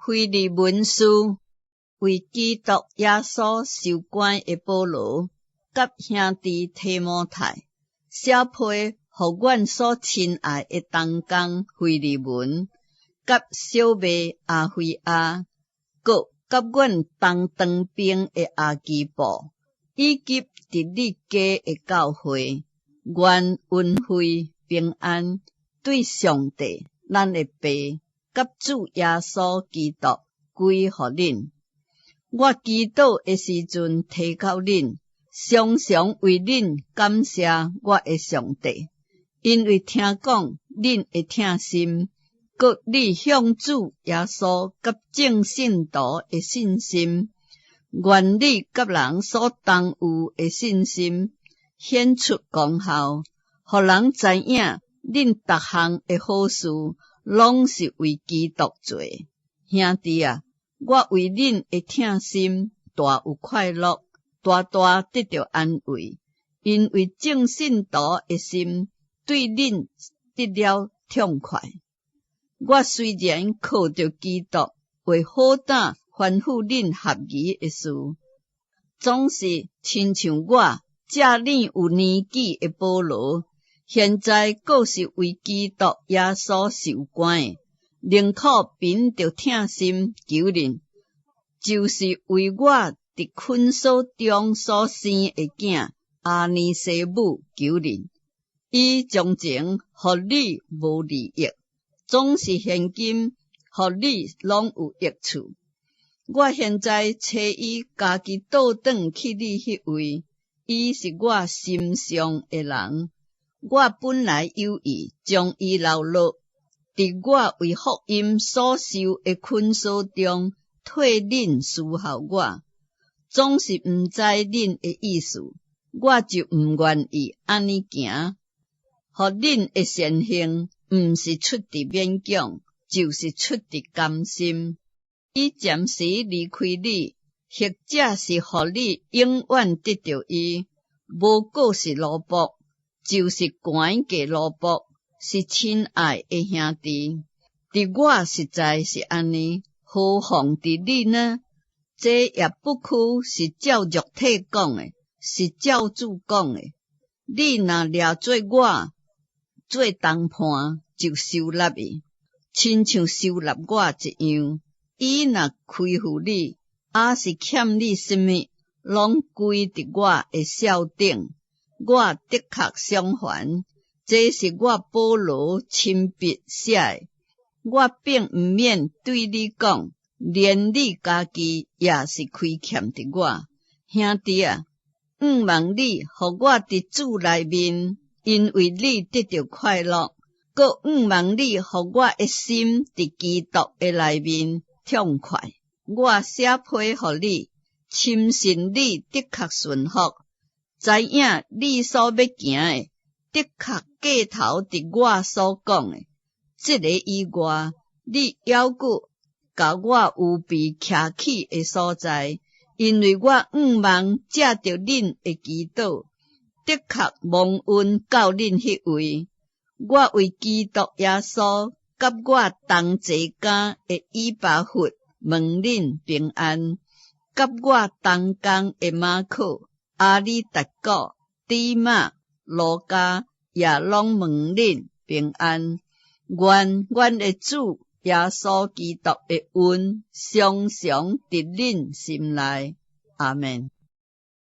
腓利门书为基督耶稣受关的保罗，甲兄弟提摩太写批，互阮所亲爱的同工腓利门，甲小妹阿菲亚，佮甲阮同当兵的阿基布，以及伫你家的教会，愿恩惠平安对上帝咱的爸，甲主耶稣基督归互恁。我祈祷的时阵提到恁，常常为恁感谢我的上帝，因为听讲恁会疼心，佮你向主耶稣甲众信徒的信心，愿你甲人所同有的信心显出功效，互人知影恁逐项的好事拢是为基督做。兄弟啊，我为恁的疼心大有快乐，大大得到安慰，因为众信徒的心对恁得了痛快。我虽然靠着基督为好胆吩咐恁合宜的事，总是亲像我这年有年纪的保罗，现在阁是为基督耶稣受关的，宁可凭着疼心求恁，就是为我伫困锁中所生的囝阿尼西姆求恁，伊从前互你无利益，总是现今互你拢有益处。我现在找伊家己倒转去你迄位，伊是我心上的人。我本来有意将伊留落，伫我为福音所受的困锁中替恁侍候我，总是毋知恁的意思，我就毋愿意安尼行。互恁的善行，毋是出自勉强，就是出自甘心。伊暂时离开你，或者是互你永远得到伊，无过是奴仆，就是悬价奴仆，是亲爱的兄弟。伫我实在是安尼，何况伫你呢？这也不屈是照肉体讲的，是照主讲的。你若掠做我做同伴，就收纳伊，亲像收纳我一样。伊若亏负你，还是欠你什么，拢归伫我的手顶。我的确相反，这是我保罗亲笔写的。我并毋免对你讲，连你家己也是亏欠伫我。兄弟啊，望你互我伫主内面，因为你得到快乐，搁望你互我的心伫基督的内面痛快。我写批互你，深信你的确顺服，知影你所要行的，的确过头伫我所讲的。这个以外，你还佫甲我有被徛起的所在，因为我望借着恁的祈祷，的确蒙恩到恁迄位。我为基督耶稣甲我同坐间的以巴弗问恁平安，甲我同工的马可、阿里达古、底马、路加也拢问恁平安。愿阮的主耶稣基督的恩常常伫恁心内。阿们。